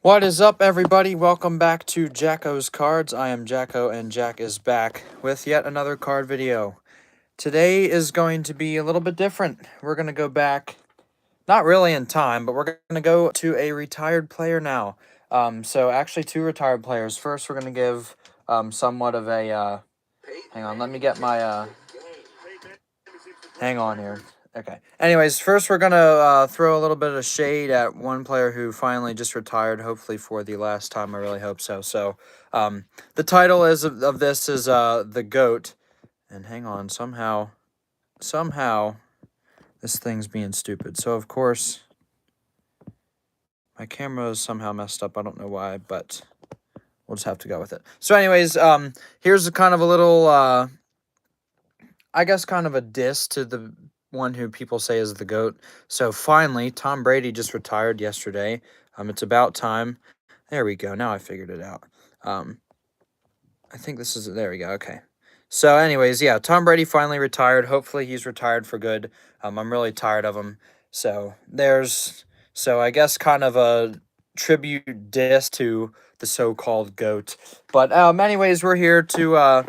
What is up, everybody? Welcome back to Jacko's Cards. I am Jacko, and Jack is back with yet another card video. Today is going to be a little bit different. We're going to go back, not really in time, but we're going to go to a retired player now. So actually two retired players. First, we're going to give somewhat of a, hang on, let me get my, hang on here. Okay. Anyways, first we're going to throw a little bit of shade at one player who finally just retired, hopefully for the last time. I really hope so. So, the title of this is The GOAT. And hang on, somehow, this thing's being stupid. So, of course, my camera is somehow messed up. I don't know why, but we'll just have to go with it. So, anyways, here's a kind of a little, I guess, kind of a diss to the one who people say is the GOAT. So finally, Tom Brady just retired yesterday. It's about time. There we go. Now I figured it out. I think this is, there we go. Okay. So anyways, yeah, Tom Brady finally retired. Hopefully he's retired for good. I'm really tired of him. So I guess kind of a tribute diss to the so-called GOAT. But anyways, we're here to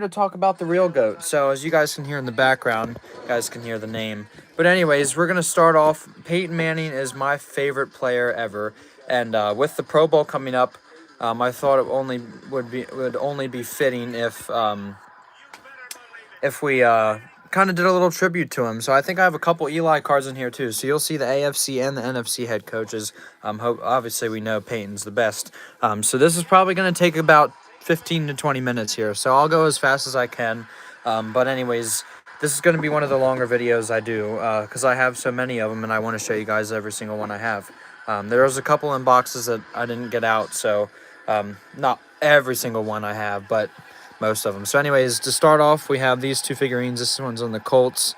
talk about the real GOAT. So as you guys can hear in the background, you guys can hear the name. But anyways, we're going to start off. Peyton Manning is my favorite player ever. And with the Pro Bowl coming up, I thought it would only be fitting if we kind of did a little tribute to him. So I think I have a couple Eli cards in here too. So you'll see the AFC and the NFC head coaches. Obviously we know Peyton's the best. So this is probably going to take about 15 to 20 minutes here. So I'll go as fast as I can. But anyways, this is going to be one of the longer videos I do because I have so many of them and I want to show you guys every single one I have. There's a couple in boxes that I didn't get out. So not every single one I have, but most of them. So anyways, to start off, we have these two figurines. This one's on the Colts.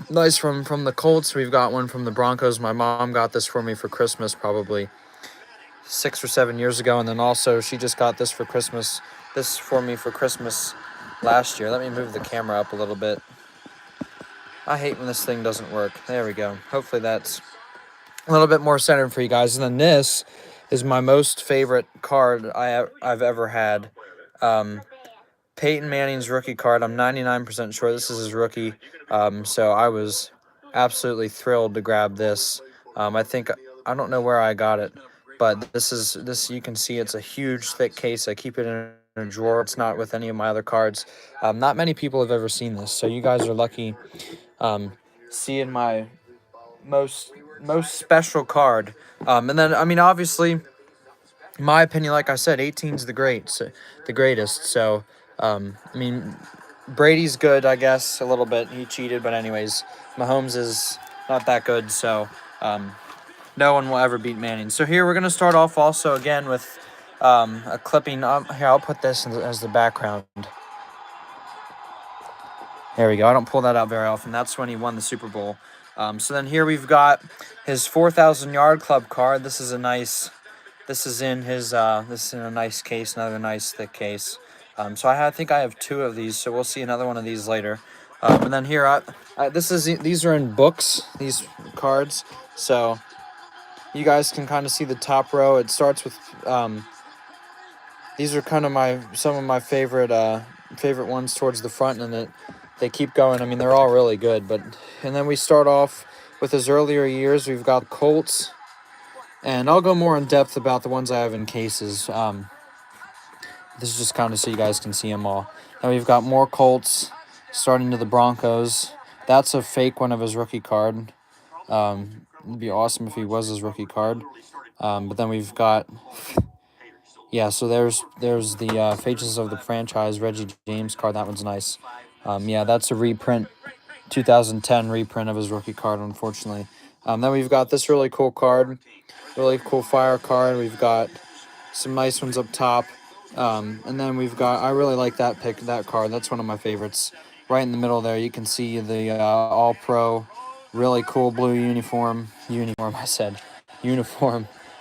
Nice from the Colts. We've got one from the Broncos. My mom got this for me for Christmas probably 6 or 7 years ago, and then also she just got this for me for Christmas last year. Let me move the camera up a little bit. I hate when this thing doesn't work. There we go. Hopefully that's a little bit more centered for you guys. And then this is my most favorite card I've ever had. Peyton Manning's rookie card. I'm 99% sure this is his rookie. So I was absolutely thrilled to grab this. I don't know where I got it, but this you can see it's a huge thick case. I keep it in a drawer. It's not with any of my other cards. Not many people have ever seen this, so you guys are lucky seeing my most special card. And then I mean obviously, in my opinion, like I said, 18's the greatest. So I mean, Brady's good, I guess, a little bit. He cheated, but anyways, Mahomes is not that good, so no one will ever beat Manning. So here we're going to start off also again with a clipping. Here, I'll put this as the background. There we go. I don't pull that out very often. That's when he won the Super Bowl. So then here we've got his 4,000-yard club card. This is in a nice case, another nice thick case. So I think I have two of these, so we'll see another one of these later. And then here, these are in books, these cards. So you guys can kind of see the top row. It starts with these are kind of some of my favorite ones towards the front, and they keep going. I mean, they're all really good. And then we start off with his earlier years. We've got Colts, and I'll go more in depth about the ones I have in cases. This is just kind of so you guys can see them all. Now we've got more Colts, starting to the Broncos. That's a fake one of his rookie card. It'd be awesome if he was his rookie card. But then we've got, yeah, so there's the Faces of the Franchise Reggie James card. That one's nice. Yeah, that's a reprint, 2010 reprint of his rookie card, unfortunately. Then we've got this really cool card, really cool fire card. We've got some nice ones up top. And then we've got, I really like that card. That's one of my favorites. Right in the middle there, you can see the All-Pro, really cool blue uniform.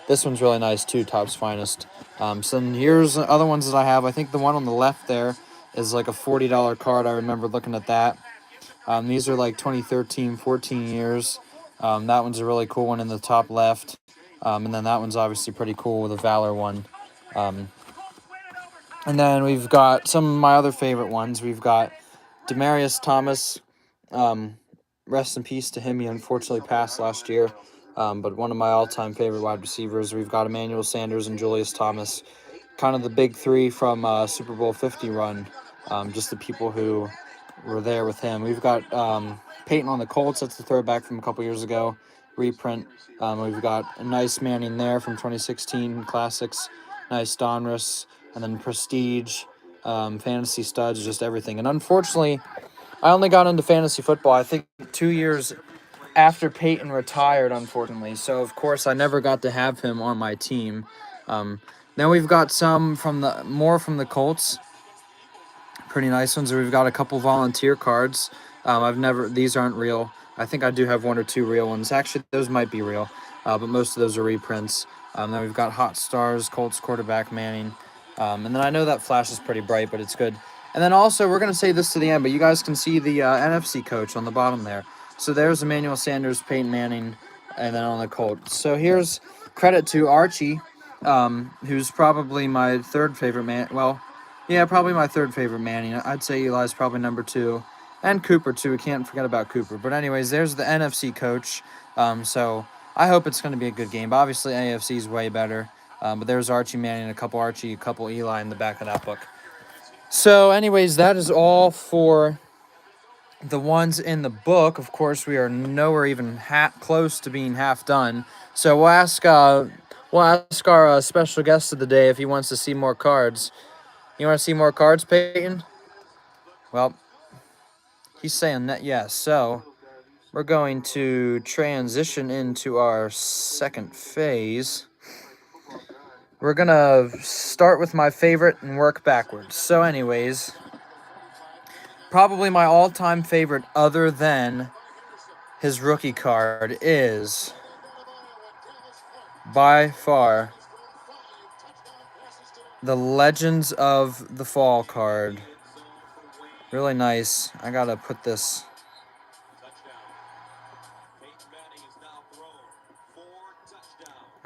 This one's really nice too, Topps Finest. So then here's other ones that I have. I think the one on the left there is like a $40 card. I remember looking at that. These are like 2013, 14 years. That one's a really cool one in the top left. And then that one's obviously pretty cool with a Valor one. And then we've got some of my other favorite ones. We've got Demaryius Thomas. Rest in peace to him. He unfortunately passed last year. But one of my all-time favorite wide receivers. We've got Emmanuel Sanders and Julius Thomas. Kind of the big three from Super Bowl 50 run. Just the people who were there with him. We've got Peyton on the Colts. That's the throwback from a couple years ago. Reprint. We've got a nice Manning there from 2016 Classics. Nice Donruss. And then Prestige. Fantasy Studs. Just everything. And unfortunately, I only got into fantasy football, I think, 2 years after Peyton retired, unfortunately. So, of course, I never got to have him on my team. Then we've got some from the Colts. Pretty nice ones. We've got a couple volunteer cards. These aren't real. I think I do have 1 or 2 real ones. Actually, those might be real, but most of those are reprints. Then we've got Hot Stars, Colts quarterback Manning. And then I know that flash is pretty bright, but it's good. And then also, we're going to save this to the end, but you guys can see the NFC coach on the bottom there. So there's Emmanuel Sanders, Peyton Manning, and then on the Colts. So here's credit to Archie, who's probably my third favorite man. Well, yeah, probably my third favorite Manning. I'd say Eli's probably number 2. And Cooper, too. We can't forget about Cooper. But anyways, there's the NFC coach. So I hope it's going to be a good game. Obviously, AFC is way better. But there's Archie Manning, a couple Archie, a couple Eli in the back of that book. So anyways, that is all for the ones in the book. Of course, we are nowhere even close to being half done. So we'll ask our special guest of the day if he wants to see more cards. You want to see more cards, Peyton? Well, he's saying that yes. So we're going to transition into our second phase. We're going to start with my favorite and work backwards. So anyways, probably my all-time favorite other than his rookie card is by far the Legends of the Fall card. Really nice. I got to put this.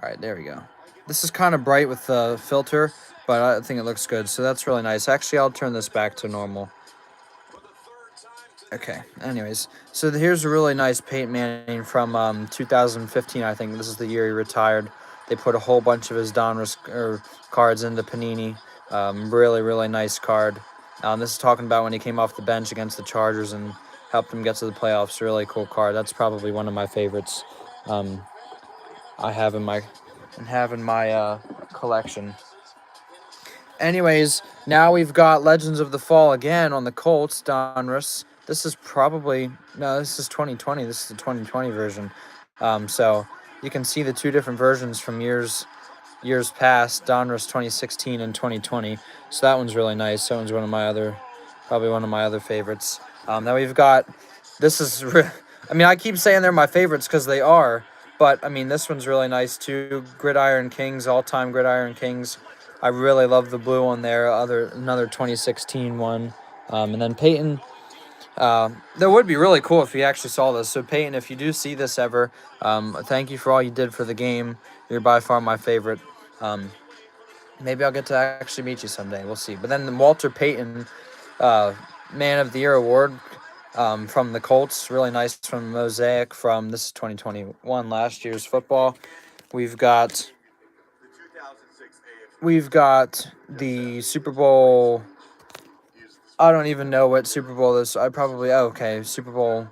All right, there we go. This is kind of bright with the filter, but I think it looks good. So that's really nice. Actually, I'll turn this back to normal. Okay, anyways. So here's a really nice Peyton Manning from 2015, I think. This is the year he retired. They put a whole bunch of his Donruss cards into Panini. Really, really nice card. This is talking about when he came off the bench against the Chargers and helped them get to the playoffs. Really cool card. That's probably one of my favorites. I have in my collection. Anyways, now we've got Legends of the Fall again on the Colts, Donruss. This is 2020. This is the 2020 version. So you can see the 2 different versions from years past, Donruss 2016 and 2020. So that one's really nice. That one's probably one of my other favorites. Now we've got, I keep saying they're my favorites because they are. But, this one's really nice, too. Gridiron Kings, all-time Gridiron Kings. I really love the blue one there, another 2016 one. And then Peyton, that would be really cool if you actually saw this. So, Peyton, if you do see this ever, thank you for all you did for the game. You're by far my favorite. Maybe I'll get to actually meet you someday. We'll see. But then the Walter Payton Man of the Year award. From the Colts, really nice from Mosaic this is 2021, last year's football. We've got the Super Bowl. I don't even know what Super Bowl this. Super Bowl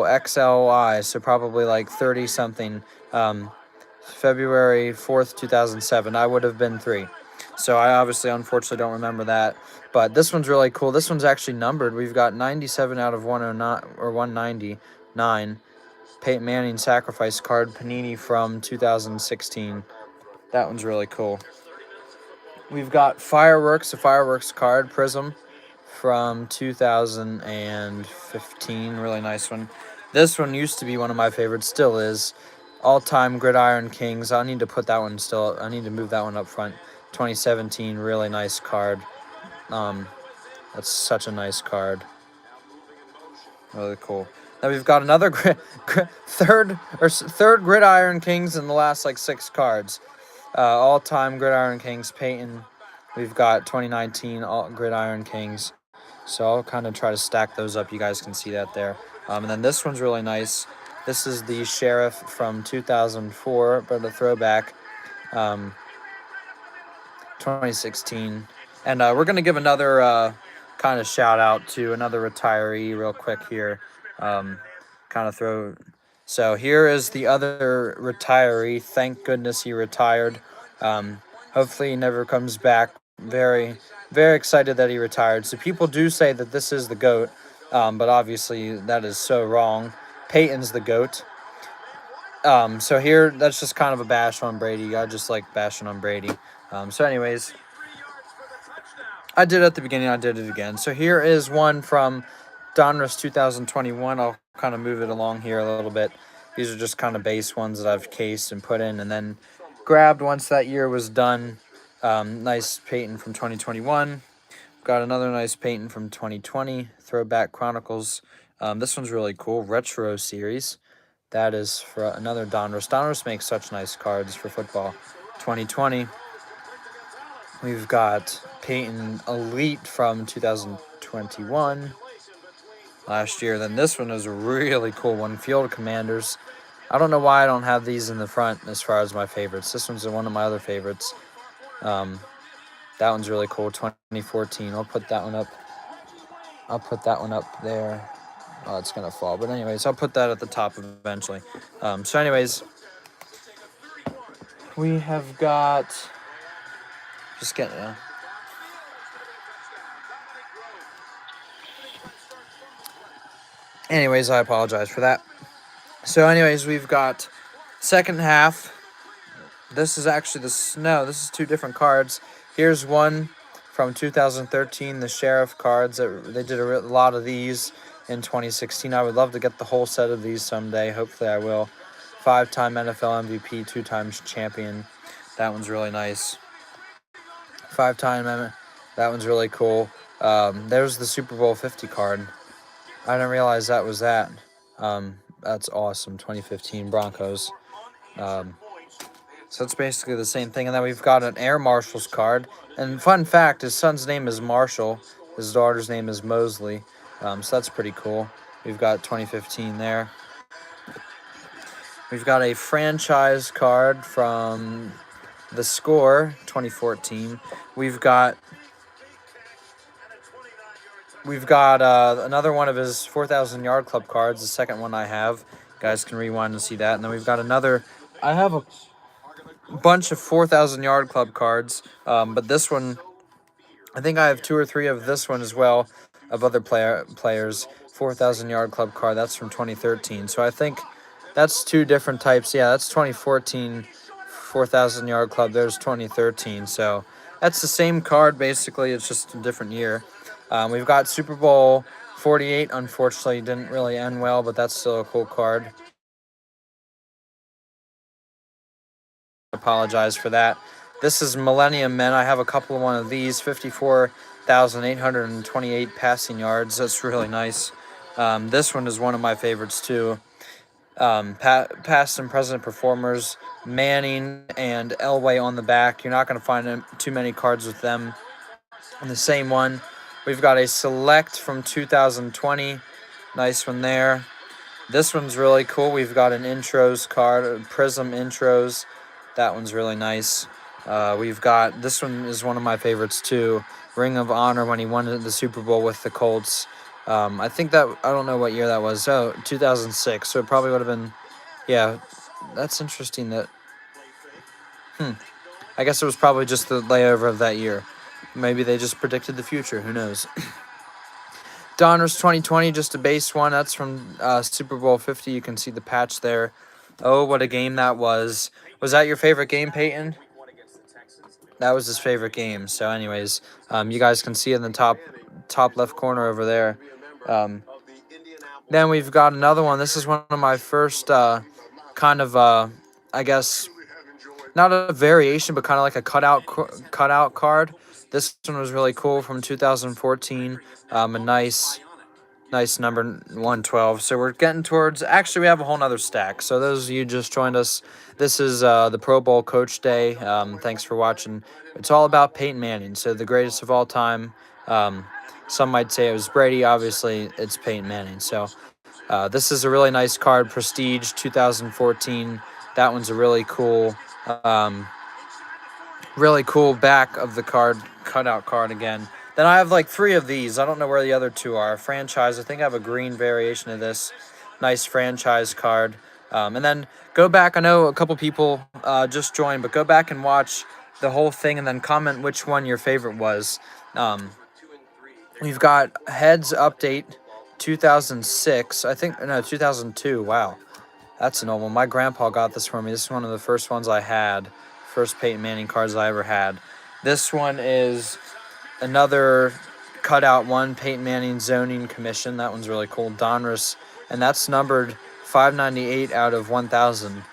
XLI, so probably like 30 something. February 4th, 2007. I would have been 3. So I obviously, unfortunately, don't remember that. But this one's really cool. This one's actually numbered. We've got 97 out of 109 or 199. Peyton Manning sacrifice card, Panini from 2016. That one's really cool. We've got Fireworks, a Fireworks card, Prism from 2015. Really nice one. This one used to be one of my favorites, still is. All-time Gridiron Kings. I need to put that one still. I need to move that one up front. 2017, really nice card. That's such a nice card. Really cool. Then we've got another third Gridiron Kings in the last like 6 cards. All-time Gridiron Kings, Peyton. We've got 2019 Gridiron Kings. So I'll kind of try to stack those up. You guys can see that there. And then this one's really nice. This is the Sheriff from 2004, but a throwback. 2016. And we're going to give another kind of shout out to another retiree real quick here. So here is the other retiree. Thank goodness he retired. Hopefully he never comes back. Very, very excited that he retired. So people do say that this is the GOAT, but obviously that is so wrong. Peyton's the GOAT. So here, that's just kind of a bash on Brady. I just like bashing on Brady. So anyways, I did it at the beginning. I did it again. So here is one from Donruss 2021. I'll kind of move it along here a little bit. These are just kind of base ones that I've cased and put in and then grabbed once that year was done. Nice Peyton from 2021. Got another nice Peyton from 2020. Throwback Chronicles. This one's really cool. Retro Series. That is for another Donruss. Donruss makes such nice cards for football. 2020. We've got Peyton Elite from 2021. Last year. Then this one is a really cool one. Field Commanders. I don't know why I don't have these in the front as far as my favorites. This one's one of my other favorites. That one's really cool. 2014. I'll put that one up. I'll put that one up there. Oh, it's going to fall. But anyways, I'll put that at the top eventually. So anyways, we have got... Just getting... Anyways, I apologize for that. So anyways, we've got second half. This is actually this is 2 different cards. Here's one from 2013, the Sheriff cards. They did a lot of these in 2016. I would love to get the whole set of these someday. Hopefully I will. 5-time NFL MVP, 2 times champion. That one's really nice. 5-time, that one's really cool. There's the Super Bowl 50 card. I didn't realize that was that. That's awesome. 2015 Broncos. So it's basically the same thing. And then we've got an Air Marshals card. And fun fact, his son's name is Marshall. His daughter's name is Mosley. So that's pretty cool. We've got 2015 there. We've got a franchise card from The Score, 2014. We've got another one of his 4,000 Yard Club cards, the second one I have. You guys can rewind and see that. And then we've got another. I have a bunch of 4,000 Yard Club cards, but this one, I think I have 2 or 3 of this one as well, of other players. 4,000 Yard Club card, that's from 2013. So I think that's 2 different types. Yeah, that's 2014 4,000 Yard Club. There's 2013. So that's the same card, basically. It's just a different year. We've got Super Bowl 48. Unfortunately, didn't really end well, but that's still a cool card. Apologize for that. This is Millennium Men. I have a couple of one of these. 54,828 passing yards. That's really nice. This one is one of my favorites too. Past and present performers, Manning and Elway on the back. You're not going to find too many cards with them on the same one. We've got a Select from 2020. Nice one there. This one's really cool. We've got an Intros card, Prism Intros. That one's really nice. We've got, this one is one of my favorites too. Ring of Honor when he won the Super Bowl with the Colts. I think that, I don't know what year that was. Oh, 2006. So it probably would have been, yeah, that's interesting that, I guess it was probably just the layover of that year. Maybe they just predicted the future. Who knows? Donruss 2020, just a base one. That's from Super Bowl 50. You can see the patch there. Oh, what a game that was. Was that your favorite game, Peyton? That was his favorite game. So anyways, you guys can see in the top left corner over there. Then we've got another one. This is one of my first kind of, I guess, not a variation, but kind of like a cutout card. This one was really cool from 2014. A nice Nice number 112. So we're getting towards, actually we have a whole nother stack. So those of you just joined us, this is the Pro Bowl Coach Day. Thanks for watching. It's all about Peyton Manning. So the greatest of all time. Some might say it was Brady. Obviously, it's Peyton Manning. So this is a really nice card, Prestige 2014. That one's a really cool back of the card, cutout card again. Then I have like 3 of these. I don't know where the other 2 are. Franchise, I think I have a green variation of this. Nice franchise card. And then go back. I know a couple people just joined, but go back and watch the whole thing and then comment which one your favorite was. We've got Heads Update 2006. I think, no, 2002. Wow. That's an old one. My grandpa got this for me. This is one of the first ones I had. First Peyton Manning cards I ever had. This one is another cutout one, Peyton Manning Zoning Commission. That one's really cool. Donruss. And that's numbered 598 out of 1,000.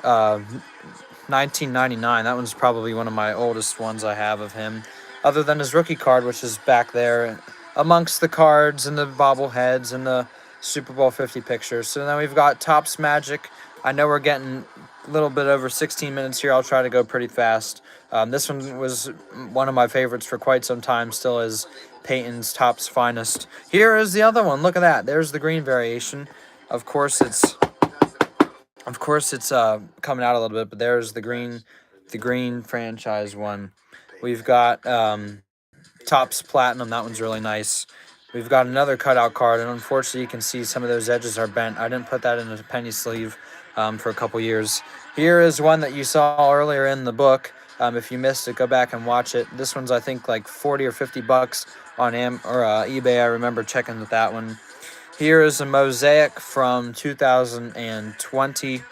1999. That one's probably one of my oldest ones I have of him. Other than his rookie card, which is back there amongst the cards and the bobbleheads and the Super Bowl 50 pictures. So then we've got Topps Magic. I know we're getting a little bit over 16 minutes here. I'll try to go pretty fast. This one was one of my favorites for quite some time. Still is Peyton's Topps Finest. Here is the other one. Look at that. There's the green variation. Of course it's coming out a little bit, but there's the green franchise one. We've got Topps Platinum. That one's really nice. We've got another cutout card, and unfortunately you can see some of those edges are bent. I didn't put that in a penny sleeve for a couple years. Here is one that you saw earlier in the book. If you missed it, go back and watch it. This one's, I think, like 40 or 50 bucks on eBay. I remember checking with that one. Here is a mosaic from 2020.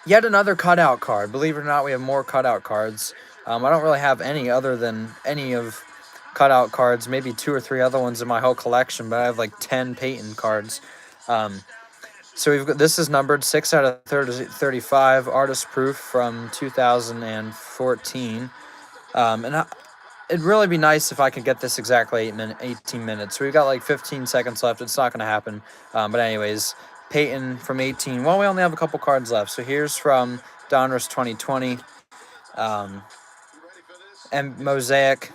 Yet another cutout card. Believe it or not, we have more cutout cards. I don't really have any other than any of cutout cards, maybe 2 or 3 other ones in my whole collection, but I have like 10 Peyton cards. So we've got, this is numbered 6 out of 35, artist proof from 2014. It'd really be nice if I could get this exactly 18 minutes. So we've got like 15 seconds left. It's not going to happen. But anyways, Peyton from 18. Well, we only have a couple cards left. So here's from Donruss 2020. And Mosaic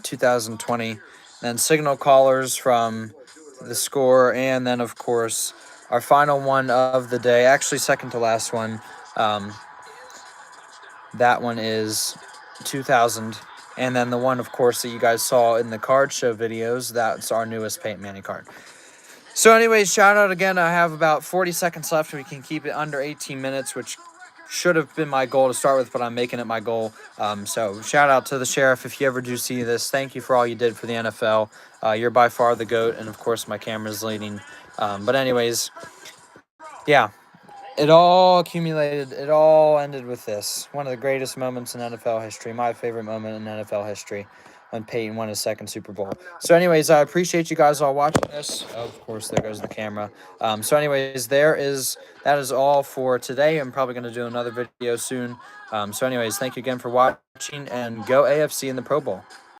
2020. Then Signal Callers from the Score. And then, of course, our final one of the day. Actually, second to last one. That one is 2000. And then the one, of course, that you guys saw in the card show videos, that's our newest Peyton Manning card. So anyways, shout out again. I have about 40 seconds left. We can keep it under 18 minutes, which should have been my goal to start with, but I'm making it my goal. So shout out to the Sheriff if you ever do see this. Thank you for all you did for the NFL. You're by far the GOAT, and of course my camera's leading. But anyways, yeah. It all accumulated. It all ended with this. One of the greatest moments in NFL history. My favorite moment in NFL history, when Peyton won his second Super Bowl. So anyways, I appreciate you guys all watching this. Of course, there goes the camera. So anyways, that is all for today. I'm probably going to do another video soon. So anyways, thank you again for watching, and go AFC in the Pro Bowl.